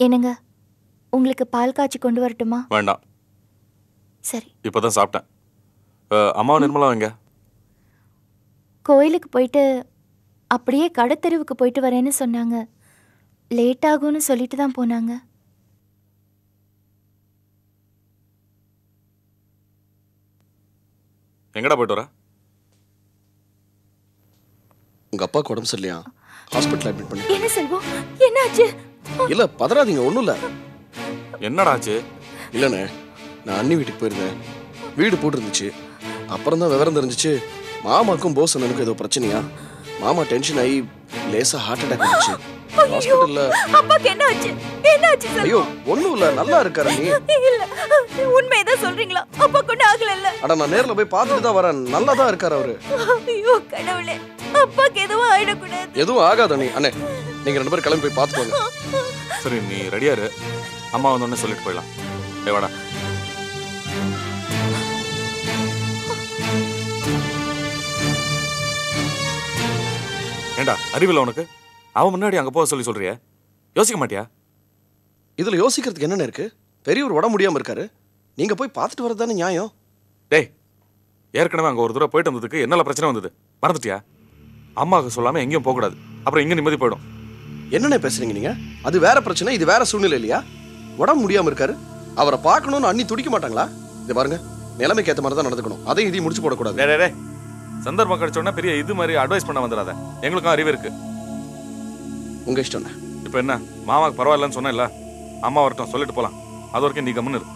என்னங்க, உங்களுக்கு பால் காய்ச்சி கொண்டு வரட்டுமா? வேண்டாம். சரி. இப்பதான் சாப்பிட்டேன். அம்மாவும் நிர்மலா எங்க? கோயிலுக்கு போயிட்டு அப்படியே கடத்தெருவுக்கு போயிட்டு வரேன்னு சொன்னாங்க. லேட் ஆகும்னு சொல்லிட்டு தான் போனாங்க. எங்கடா போயிட்டு வர? உங்க அப்பாவுக்கு உடம்பு சரியில்லையா? ஹாஸ்பிட்டல் அட்மிட் பண்ணி. என்ன செல்வம், என்னாச்சு? இல்ல பதறாதீங்க, ஒண்ணும் இல்ல. என்னடா ஆச்சு? இல்லண்ணே, நான் அண்ணி வீட்டுக்கு போயிருந்தேன். வீடு போட்டு இருந்துச்சு. அப்புறம் தான் விவரம் தெரிஞ்சிச்சு மாமாக்கும் போஸ் அண்ணனுக்கும் ஏதோ பிரச்சனையா. மாமா டென்ஷன் ஆகி லேசா ஹார்ட் அட்டாக் வந்துச்சு. ஹாஸ்பிடல்ல. அப்பாக்கு என்ன ஆச்சு? என்ன ஆச்சு செல்வம்? ஐயோ ஒண்ணும் இல்ல, நல்லா இருக்காரு. நீ இல்ல, உண்மையதான் சொல்றீங்களா? அப்பா கொண்டு ஆகல இல்ல? அட நான் நேர்ல போய் பார்த்துட்டு தான் வரேன். நல்லா தான் இருக்காரு அவரு. ஐயோ கடவுளே, அப்பாக்கு எதுவும் ஆயிடக்கூடாது. எதுவும் ஆகாத நீ. அண்ணே நீங்க 2 பேரும் கிளம்பி போய் பார்த்துட்டு வாங்க. சரி நீ ரெடியா இரு, அம்மா வந்தோடனே சொல்லிட்டு போயிடலாம். வாடா. ஏண்டா அறிவில்லை உனக்கு? அவன் முன்னாடி அங்க போக சொல்றிய? யோசிக்க மாட்டியா? இதுல யோசிக்கிறதுக்கு என்னென்ன இருக்கு? பெரியவர் உடம்பு முடியாம இருக்காரு, நீங்க போய் பார்த்துட்டு வரது தானே நியாயம். டேய், ஏற்கனவே அங்க ஒரு தடவை போயிட்டு வந்ததுக்கு என்னென்ன பிரச்சனை வந்தது மறந்துட்டியா? அம்மாவுக்கு சொல்லாம எங்கேயும் போக கூடாது, அப்புறம் இங்க நிம்மதி போயிடும். என்னென்ன பேசுறீங்க நீங்க? அது வேற பிரச்சனை, இது வேற சூழ்நிலை இல்லையா? உடம்பு முடியாம இருக்காரு, அவரை பார்க்கணும்னு அண்ணி துடிக்க மாட்டாங்களா? இது பாருங்க, நிலைமைக்கு ஏற்ற மாதிரி தான் நடந்துக்கணும். அதையும் இதையும் முடிச்சு போடக்கூடாது. சந்தர்ப்பம் கிடைச்சோன்னா பெரிய இது மாதிரி அட்வைஸ் பண்ண வந்துடாத. எங்களுக்கும் அறிவு இருக்கு. உங்க இஷ்டம். இப்போ என்ன, மாமாவுக்கு பரவாயில்லன்னு சொன்னேன்ல, அம்மா வரட்டும் சொல்லிட்டு போலாம். அது வரைக்கும் நீ கம்முன்னு இரு.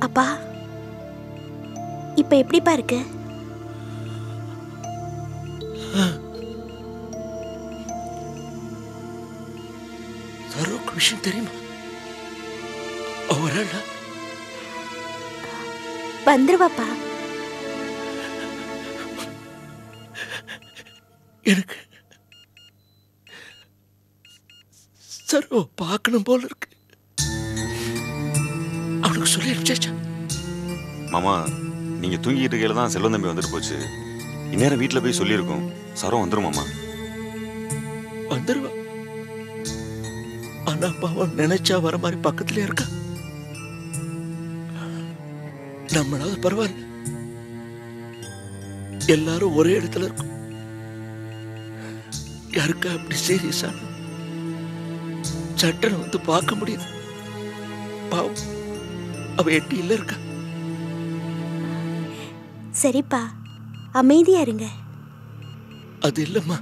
அப்பா இப்ப எப்படிப்பா இருக்கு? சரோக்கு விஷயம் தெரியுமா? அவரால் வந்துருவாப்பா. எனக்கு சரோ பார்க்கணும் போல இருக்கு. அவனுக்கு சொல்லி மாமா, நீங்க தூங்கிட்டு இருக்கையில தான் செல்வம் தம்பி வந்துட்டு போச்சு. இந்நேரம் வீட்டுல போய் சொல்லியிருக்கோம். சரோ வந்துரும் மாமா. வந்துருவா. ஆனா பாவம் நினைச்சா வர மாதிரி பக்கத்துல இருக்கா. நம்மளாவது பரவாயில்ல, எல்லாரும் ஒரே இடத்துல இருக்கும். யாருக்கா அப்படி சீரியஸான சட்டனை வந்து பார்க்க முடியுது. பாவம் அவ எட்டியில இருக்கா. சரிப்பா, அமைதியா இருங்க. அது இல்லம்மா,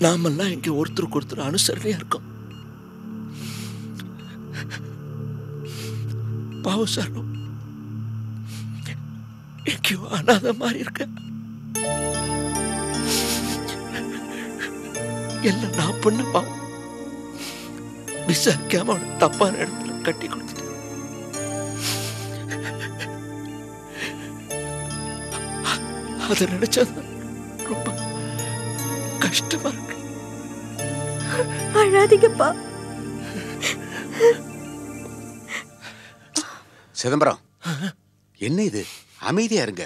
நாமெல்லாம் இங்க ஒருத்தருக்கு ஒருத்தர் அனுசரணையா இருக்கோம். பாவம் சரணம் எங்கேயோ அனாத மாதிரி இருக்க. எல்லாம் நான் பண்ண பாவம். விசாரிக்காம அவனை தப்பான இடத்துல கட்டி கொடுத்துட்டேன். அதை நினைச்சது ரொம்ப கஷ்டமா இருக்கு. அழாதீங்கப்பா. சிதம்பரம், என்ன இது? அமைதியா இருங்க.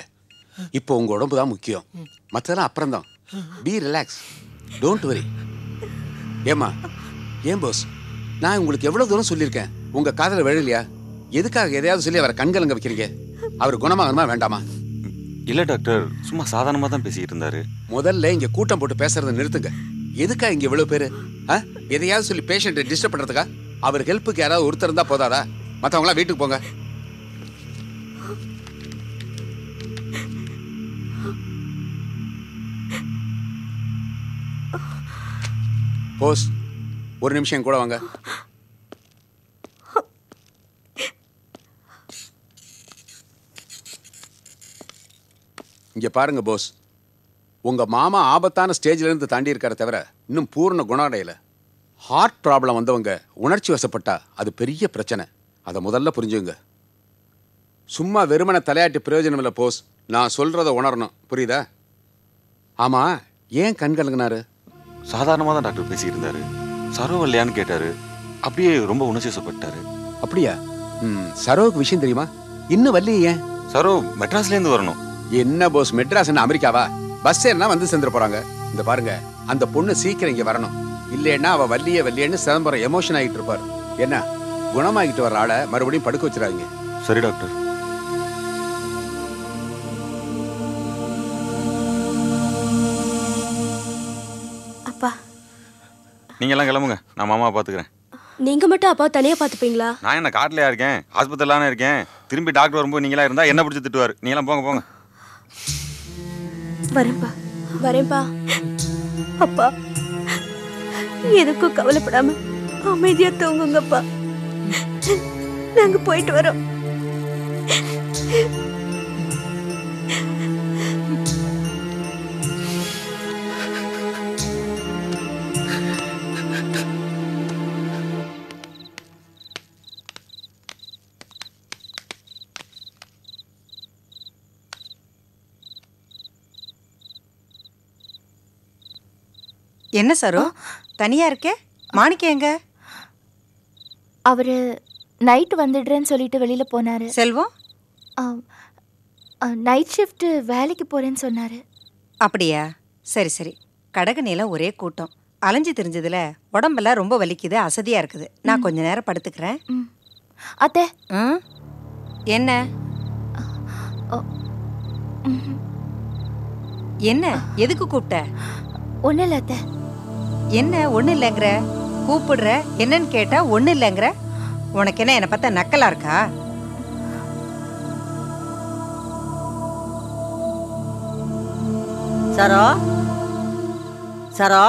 இப்போ உங்க உடம்பு தான் முக்கியம், மற்றதெல்லாம் அப்புறம் தான். B relax, don't worry. ஏமா, ஏன் போஸ், நான் உங்களுக்கு எவ்வளவு தூரம் சொல்லியிருக்கேன், உங்க காதல விழலையா? எதுக்காக எதையாவது சொல்லி அவரை கண்கலங்க வைக்கிறீங்க? அவர் குணமாகணுமா வேண்டாமா? இல்ல டாக்டர், சும்மா சாதாரணமா தான் பேசிக்கிட்டு இருந்தாரு. முதல்ல இங்க கூட்டம் போட்டு பேசுறதை நிறுத்துங்க. எதுக்கா இங்க இவ்வளவு பேரு? எதையாவது சொல்லி பேஷண்ட்டை டிஸ்டர்ப் பண்றதுக்கா? அவர் ஹெல்ப்புக்கு யாராவது ஒருத்தர் இருந்தா போதாதா? மத்தவங்களா வீட்டுக்கு போங்க. போஸ், ஒரு நிமிஷம் கூட வாங்க. இங்க பாருங்க போஸ், உங்க மாமா ஆபத்தான ஸ்டேஜ்ல இருந்து தாண்டி இருக்கார தவிர இன்னும் பூர்ண குணம் அடையல. ஹார்ட் ப்ராப்ளம் வந்தவங்க உணர்ச்சி வசப்பட்டா அது பெரிய பிரச்சனை. அதை முதல்ல புரிஞ்சுங்க. சும்மா வெறுமனை தலையாட்டி பிரயோஜனம் இல்லை போஸ். நான் சொல்றத உணரணும், புரியுதா? ஆமா, ஏன் கண் கலங்கினாரு? சாதாரணமா தான் டாக்டர் பேசிக்கிட்டு இருந்தாரு. சரோ இல்லையான்னு கேட்டாரு. அப்படியே ரொம்ப உணர்ச்சி வசப்பட்டாரு. அப்படியா? சரோவுக்கு விஷயம் தெரியுமா? இன்னும் வரலையே ஏன்? சரோ மெட்ராஸ்ல இருந்து வரணும். என்ன போஸ், மெட்ராஸ் என்ன அமெரிக்காவா? பஸ் ஏறினா வந்து சேர்ந்துட போறாங்க. இந்த பாருங்க, அந்த பொண்ணு சீக்கிரம் இங்க வரணும். இல்லைன்னா அவ வள்ளியன்னு சிதம்பரம் எமோஷன் ஆகிட்டு இருப்பார். என்ன, குணமாகிட்டு வர ஆளை மறுபடியும் படுக்க வச்சிடாதீங்க. சரி டாக்டர். அப்பா, நீங்க எல்லாம் கிளம்புங்க, நான் மாமாவை பாத்துக்கிறேன். நீங்க மட்டும் அப்பா தனியா பாத்துப்பீங்களா? நான் என்ன காட்டுலயா இருக்கேன், ஆஸ்பத்திரியிலானே இருக்கேன். திரும்பி டாக்டர் வரும்போது நீங்களா இருந்தா என்ன பிடிச்சி திட்டுவார். நீங்களாம் போங்க போங்க. வரேன்பா, வரேன்பா. அப்பா, எதுக்கும் கவலைப்படாம அமைதியா தூங்குங்கப்பா. நாங்க போயிட்டு வரோம். என்ன சரோ, தனியா இருக்கே? மாணிக்கம் எங்க? அவரு நைட் வந்துடுறேன்னு சொல்லிட்டு வெளியில போனாரு. செல்வம் நைட் ஷிஃப்ட் வேலைக்கு போறேன்னு சொன்னாரு. அப்படியா? சரி சரி. கடகணில ஒரே கூட்டம். அலைஞ்சு தெரிஞ்சதுல உடம்பெல்லாம் ரொம்ப வலிக்குது, அசதியா இருக்குது. நான் கொஞ்ச நேரம் படுத்துக்கிறேன். அத்தை. என்ன என்ன எதுக்கு கூப்பிட்ட? ஒன்னும் இல்ல அத்தை. என்ன ஒண்ணு இல்லைங்கிற? கூப்பிடுற, என்னன்னு கேட்டா ஒண்ணு இல்லைங்கிற. உனக்கு என்ன என்னை பார்த்தா நக்கலா இருக்கா? சரோ, சரோ,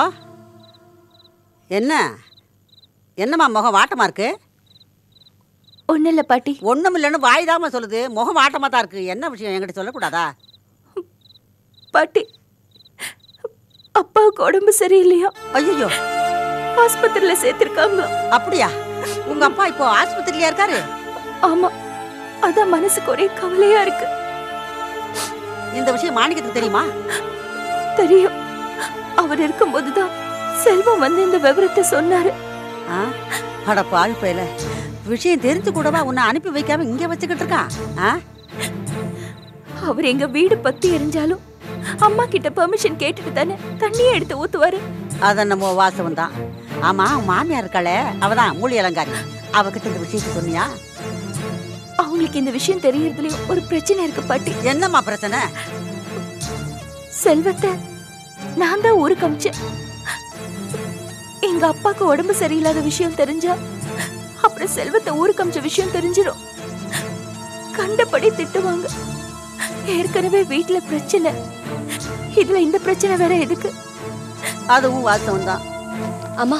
என்னம்மா முகம் வாட்டமா இருக்கு? ஒன்னும் இல்ல பாட்டி. ஒண்ணும் இல்லைன்னு வாய்தாம சொல்லுது. முகம் வாட்டமா தான் இருக்கு. என்ன விஷயம் என்கிட்ட சொல்லக்கூடாதா? பாட்டி, அப்பாவுக்கு உடம்பு சரியில்லையா? ஐயோ, ஆஸ்பத்திரியில சேர்த்திருக்காங்க. அப்படியா? உங்க அப்பா இப்போ ஆஸ்பத்திரியில இருக்காரு? ஆமா, அதான் மனசுக்கு ஒரே கவலையா இருக்கு. இந்த விஷயம் மாணிக்கத்துக்கு தெரியுமா? தெரியும். அவர் இருக்கும்போதுதான் செல்வம் வந்து இந்த விவரத்தை சொன்னாரு. அட பாவி பயல, விஷயம் தெரிஞ்சு கூடவா உன்னை அனுப்பி வைக்காம இங்க வச்சுக்கிட்டு இருக்கான்? அவர் எங்க வீடு பத்தி எரிஞ்சாலும் அம்மா கிட்ட பெர்மிஷன் கேட்டுட்டு தானே தண்ணியை எடுத்து ஊத்துவாரு. அதென்னமோ வாசவம் தான். ஆமா, மாமியார் இருக்காளே, அவதான் மூலி அலங்காரி. அவகிட்ட இந்த விஷயத்தை சொன்னியா? அவங்களுக்கு இந்த விஷயம் தெரியறதுலயும் ஒரு பிரச்சனை இருக்கு பாட்டி. என்னம்மா பிரச்சனை? செல்வத்தை நான் தான் ஊருக்கு அமிச்சேன். எங்க அப்பாக்கு உடம்பு சரியில்லாத விஷயம் தெரிஞ்சா அப்புறம் செல்வத்தை ஊருக்கு அமிச்ச விஷயம் தெரிஞ்சிடும். கண்டபடி திட்டுவாங்க. ஏற்கனவே வீட்டுல பிரச்சனை, இதுல இந்த பிரச்சனை வேற எதுக்கு? அதுவும் வாசம் தான். அம்மா,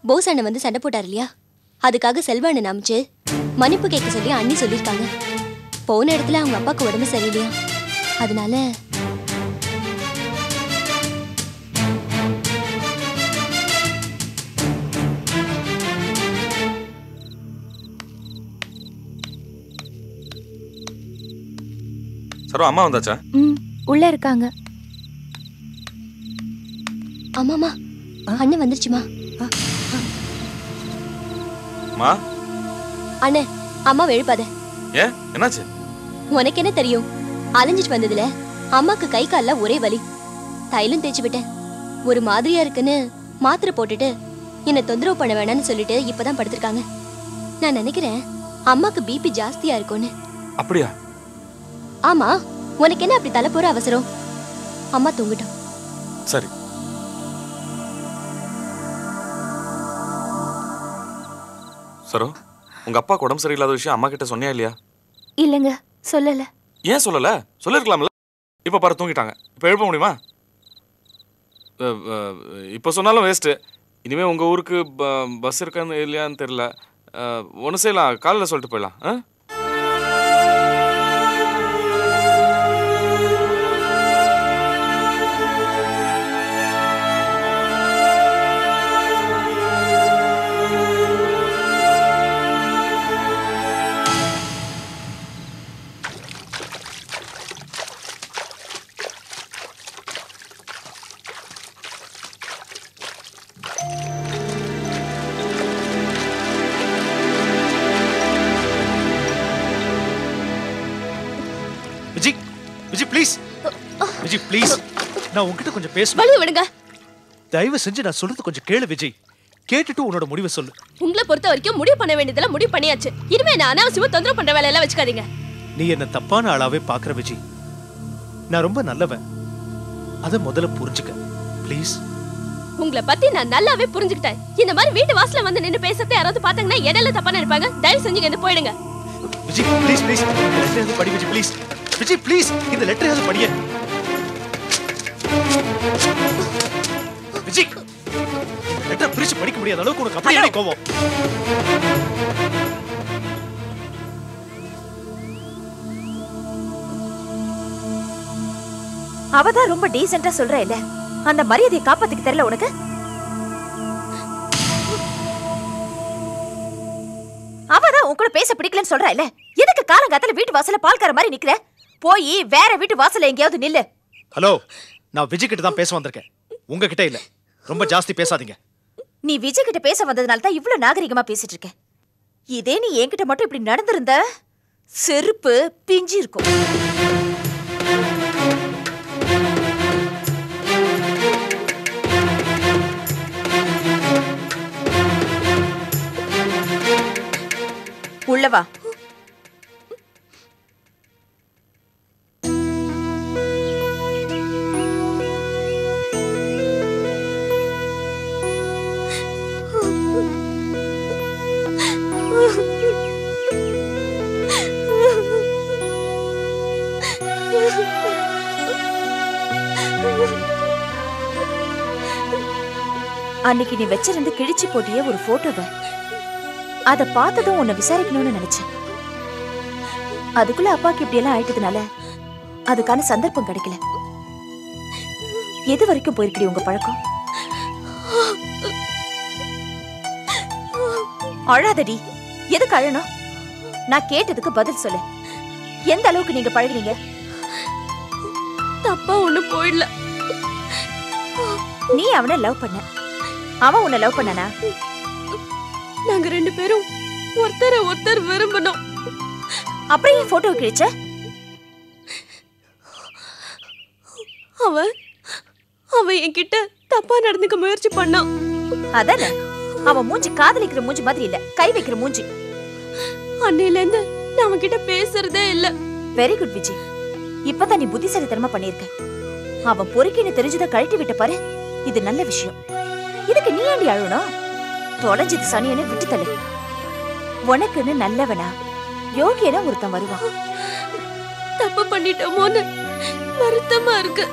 போஸ் அண்ணன் வந்து சண்டை போட்டார் இல்லையா, அதுக்காக செல்வ அண்ணன் அமைச்சு மன்னிப்பு கேட்க சொல்லி அண்ணி சொல்லியிருக்காங்க. போன இடத்துல அவங்க அப்பாவுக்கு உடம்பு சரியில்லையா, அதனால சரோ, அம்மா வந்தாச்சா? உள்ள இருக்காங்க. ஆமாமா, அண்ணன் வந்துருச்சுமா. மா, அண்ணே, அம்மா எழுப்பாத. ஏன், என்னாச்சு? உனக்கு என்ன தெரியும்? அலைஞ்சிட்டு வந்ததுல அம்மாக்கு கை கால்ல ஒரே வலி. தைலம் தேய்ச்சி விட்டேன். ஒரு மாதிரியா இருக்குன்னு மாத்திரை போட்டுட்டு என்ன தொந்தரவு பண்ண வேணாம்னு சொல்லிட்டு இப்பதான் படுத்திருக்காங்க. நான் நினைக்கிறேன் அம்மாக்கு பிபி ஜாஸ்தியா இருக்கும்னு. அப்படியா? ஆமா, உனக்கு என்ன அப்படி தலை போற அவசரம்? அம்மா தூங்கிட்டோம். சரி. சரோ, உங்க அப்பாவுக்கு உடம்பு சரியில்லாத விஷயம் அம்மா கிட்ட சொன்னியா இல்லையா? இல்லைங்க, சொல்லல. ஏன் சொல்லல? சொல்லிருக்கலாம்ல. இப்ப பாரு தூங்கிட்டாங்க. இப்ப எழுப்ப முடியுமா? இப்ப சொன்னாலும் வேஸ்ட். இனிமே உங்க ஊருக்கு பஸ் இருக்கான்னு இல்லையான்னு தெரியல. ஒன்று செய்யலாம், காலையில் சொல்லிட்டு போயிடலாம். விஜய் ப்ளீஸ், நான் உன்கிட்ட கொஞ்சம் பேசணும். வழி விடுங்க. தயவு செஞ்சு நான் சொல்றது கொஞ்சம் கேளு விஜய். கேட்டுட்டு உன்னோட முடிவை சொல்லு. உங்களை பொறுத்த வரைக்கும் முடிவு பண்ண வேண்டியதெல்லாம் முடிவு பண்ணியாச்சு. இனிமே நான் அனாவசியமா தொந்தரவு பண்ற வேலையெல்லாம் வச்சுக்காதீங்க. நீ என்ன தப்பான ஆளாவே பாக்குற விஜய். நான் ரொம்ப நல்லவன், அத முதல்ல புரிஞ்சுக்க ப்ளீஸ். உங்களை பத்தி நான் நல்லாவே புரிஞ்சுக்கிட்டேன். இந்த மாதிரி வீட்டு வாசல்ல வந்து நின்னு பேசறதை யாராவது பார்த்தாங்கன்னா என்னெல்லாம் தப்பா நினைப்பாங்க. தயவு செஞ்சு இங்க போயிடுங்க. விஜய் ப்ளீஸ் ப்ளீஸ், இந்த லெட்டர் படி விஜய் ப்ளீஸ். விஜய் ப்ளீஸ், இந்த லெட்டர் படிய. விஜய், லெட்டர் பிரிச்சு படிக்க முடியாத அளவுக்கு உனக்கு அப்படியே கோவம். அவதான் ரொம்ப டீசென்ட்டா சொல்ற இல்ல, அந்த மரியாதையை காப்பாத்திக்க தெரியல உனக்கு? அவதான் உன் கூட பேச பிடிக்கலன்னு சொல்றா இல்ல, எதுக்கு காலங்காத்தால வீட்டு வாசல்ல பால்கார மாதிரி நிக்கிற? போய் வேற வீட்டு வாசல்ல எங்கேயாவது நில்லு. ஹலோ, நான் விஜய் கிட்ட தான் பேச வந்திருக்கேன், உங்ககிட்ட இல்ல. ரொம்ப ஜாஸ்தி பேசாதீங்க. நீ விஜய் கிட்ட பேச வந்ததுனால தான் இவ்வளவு நாகரிகமா பேசிட்டு இருக்க. இதே நீ என்கிட்ட மட்டும் இப்படி நடந்திருந்த செருப்பு பிஞ்சு இருக்கும். உள்ளவா. அன்னைக்கு நீ வச்சிருந்து கிழிச்சு போட்டிய ஒரு போட்டோவை அத பார்த்ததும் உன்னை விசாரிக்கணும்னு நினைச்சேன். அதுக்குள்ள அப்பாக்கு இப்படி எல்லாம் ஆயிட்டதுனால அதுக்கான சந்தர்ப்பம் கிடைக்கல. எது வரைக்கும் போயிருக்கடி உங்க பழக்கம்? அழாதடி. எதுக்கு அழணும்? நான் கேட்டதுக்கு பதில் சொல்லு. எந்த அளவுக்கு நீங்க பழகுறீங்க? தப்பா ஒண்ணு போயிடல. நீ அவனை லவ் பண்ண, அவன் உன்னை லவ் பண்ணனா? நாங்க ரெண்டு பேரும் ஒருத்தர ஒருத்தர் விரும்பணும். அப்புறம் ஏன் போட்டோ கிழிச்ச? அவன் என்கிட்ட தப்பா நடந்துக்க முயற்சி பண்ணான். அதானே, அவன் மூஞ்சி காதலிக்கிற மூஞ்சி மாதிரி இல்ல, கை வைக்கிற மூஞ்சி. அன்னையில இருந்து நான் அவன் கிட்ட பேசுறதே இல்ல. வெரி குட் விஜய், இப்பதான் நீ புத்திசாலித்தனமா பண்ணிருக்க. அவன் பொறுக்கின்னு தெரிஞ்சதை கழட்டி விட்ட பாரு, இது நல்ல விஷயம். இதுக்கு நீ ஏண்டி அழணும்? தொலைஞ்சது சனியனை விட்டு தள்ளு. உனக்குன்னு நல்லவனா யோகியனா ஒருத்தன் வருவான். தப்பு பண்ணிட்டோமோன்னு வருத்தமா இருக்கு.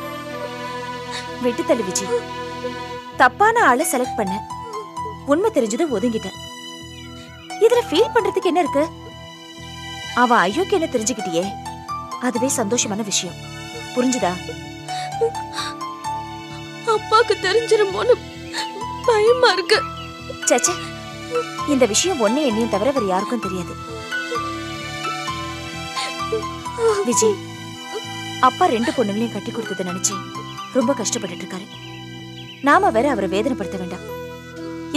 விட்டு தள்ளு விஜய். தப்பான ஆளை செலக்ட் பண்ண, உண்மை தெரிஞ்சது ஒதுங்கிட்ட. இதுல ஃபீல் பண்றதுக்கு என்ன இருக்கு? அவன் அயோக்கியன்னு தெரிஞ்சுக்கிட்டியே, அதுவே சந்தோஷமான விஷயம். புரிஞ்சுதா? அப்பாக்கு தெரிஞ்சிருமோன்னு பயமா இருக்கு. சச்சே, இந்த விஷயம் ஒன்னே என்னையும் தவிர வேற யாருக்கும் தெரியாது. விஜய், அப்பா ரெண்டு பொண்ணுங்களையும் கட்டி கொடுத்ததை நினைச்சு ரொம்ப கஷ்டப்பட்டு இருக்காரு. நாம வேற அவரை வேதனைப்படுத்த வேண்டாம்.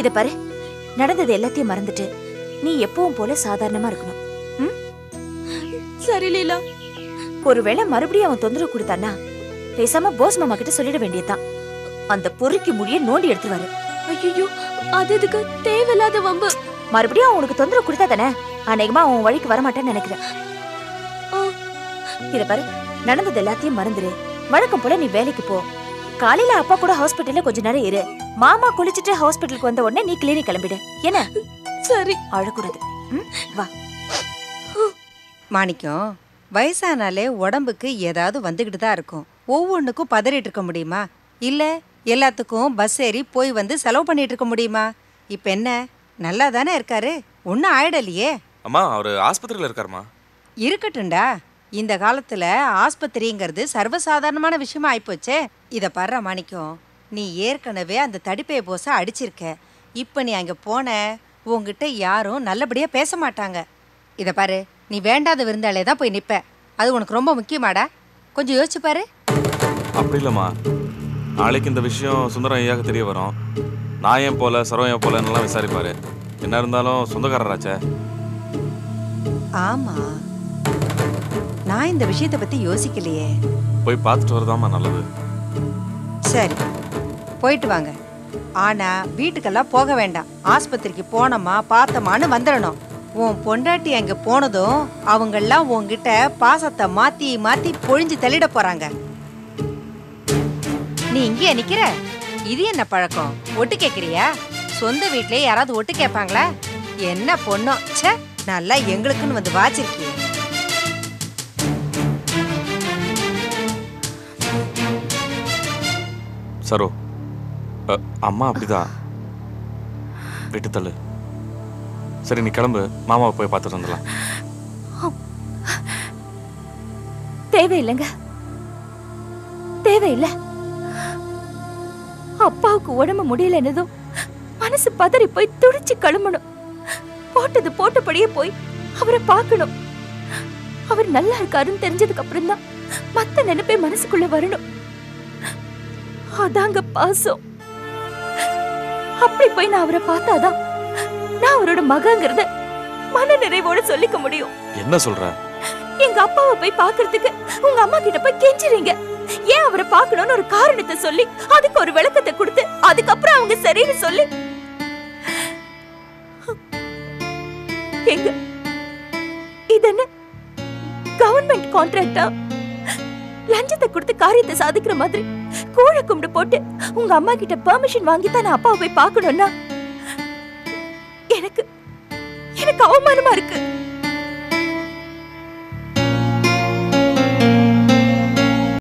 இத பாரு, நடந்தது எல்லாத்தையும் மறந்துட்டு நீ எப்பவும் போல சாதாரணமா இருக்கணும். சரி லீலா. ஒருவேளை மறுபடியும் அவன் தொந்தரவு கொடுத்தானா பேசாம போஸ் மாமா கிட்ட சொல்லிட வேண்டியதுதான். அந்த பொறுக்கி முடிய நோண்டி எடுத்துருவாரு. ஐயோ, அது எதுக்கு தேவையில்லாத வம்பு? மறுபடியும் அவன் உனக்கு தொந்தரவு கொடுத்தா தானே அநேகமா அவன் வழிக்கு வரமாட்டேன்னு நினைக்கிறேன். இத பாரு, நடந்தது எல்லாத்தையும் மறந்துரு. வழக்கம் போல நீ வேலைக்கு போ. காலையில அப்பா கூட ஹாஸ்பிட்டல்ல கொஞ்ச நேரம் இரு. மாமா குளிச்சிட்டு ஹாஸ்பிட்டலுக்கு வந்த உடனே நீ கிளினிக் கிளம்பிடு. என்ன? சரி. அழக்கூடாது. வா. மாணிக்கம், வயசானாலே உடம்புக்கு ஏதாவது வந்துகிட்டு தான் இருக்கும். ஒவ்வொன்றுக்கும் பதறிட்டு இருக்க முடியுமா? இல்ல எல்லாத்துக்கும் பஸ் ஏறி போய் வந்து செலவு பண்ணிட்டு இருக்க முடியுமா? இப்ப என்ன, நல்லா தானே இருக்காரு, ஒன்னும் ஆயிடலையே. அம்மா அவர் ஆஸ்பத்திரியில இருக்காருமா. இருக்கட்டும்டா, இந்த காலத்துல ஆஸ்பத்திரிங்கிறது சர்வசாதாரணமான விஷயமா ஆயிப்போச்சே. இத பாரு மாணிக்கம், நீ ஏற்கனவே அந்த தடிப்பைய போச அடிச்சிருக்க. இப்ப நீ அங்க போன, உங்ககிட்ட யாரும் நல்லபடியா பேச மாட்டாங்க. இத பாரு, நீ வேண்டாத விருந்தாலே தான் போய் நிப்ப. அது உனக்கு ரொம்ப முக்கியமாடா, கொஞ்சம் யோசிச்சு பாரு. அப்படி இல்லம்மா, நாளைக்கு இந்த விஷயம் சுந்தரம் ஐயாக்கு தெரிய வரும். நான் ஏன் போல சரவம் ஏன் போலன்னெல்லாம் விசாரிப்பாரு. என்ன இருந்தாலும் சொந்தக்காரராச்சே. ஆமா, நான் இந்த விஷயத்தை பத்தி யோசிக்கலையே. போய் பார்த்துட்டு வரதாம்மா நல்லது. சரி, போயிட்டு வாங்க. ஆனா வீட்டுக்கெல்லாம் போக வேண்டாம். ஆஸ்பத்திரிக்கு போனோமா பார்த்தோமான்னு வந்துடணும். உன் பொண்டாட்டி அங்க போனதும் அவங்கெல்லாம் உன்கிட்ட பாசத்தை மாத்தி மாத்தி பொழிஞ்சு தள்ளிட போறாங்க. நீ இங்கே நிக்கிற, இது என்ன பழக்கம்? ஒட்டு கேக்குறியா? சொந்த வீட்லயே யாராவது ஒட்டு கேட்பாங்களா? என்ன பொண்ணோ, ச்சே, நல்லா எங்களுக்குன்னு வந்து வாச்சிருக்கிய. சரோ, அம்மா அப்படிதான் விட்டு தள்ளு. சரி நீ கிளம்பு, மாமாவை போய் பார்த்துட்டு வந்துடலாம். தேவையில்லைங்க, தேவையில்லை. அப்பாவுக்கு உடம்பு முடியலன்னதும் மனசு பதறி போய் துடிச்சு கிளம்பணும். போட்டது போட்டபடியே போய் அவரை பார்க்கணும். அவர் நல்லா இருக்காருன்னு தெரிஞ்சதுக்கு அப்புறம் தான் மத்த நினைப்பே மனசுக்குள்ள வரணும். அதாங்க பாசம். அப்படி போய் நான் அவரை பார்த்தாதான் நான் அவரோட மகங்கிறத மன நிறைவோட சொல்லிக்க முடியும். என்ன சொல்ற? எங்க அப்பாவை போய் பார்க்கிறதுக்கு உங்க அம்மா கிட்ட போய் கெஞ்சுறீங்க. ஏன் அவரை பார்க்கணும்னு ஒரு காரணத்தை சொல்லி அதுக்கு ஒரு விளக்கத்தை கொடுத்து அதுக்கப்புறம் அவங்க சரின்னு சொல்லி எங்க இது என்ன கவர்மெண்ட் கான்ட்ராக்டா? லஞ்சத்தை கொடுத்து காரியத்தை சாதிக்கிற மாதிரி கூழ கும்பிடு போட்டு உங்க அம்மா கிட்ட பெர்மிஷன் வாங்கி தான் நான் அப்பாவை போய் பார்க்கணும்னா எனக்கு எனக்கு அவமானமா இருக்கு.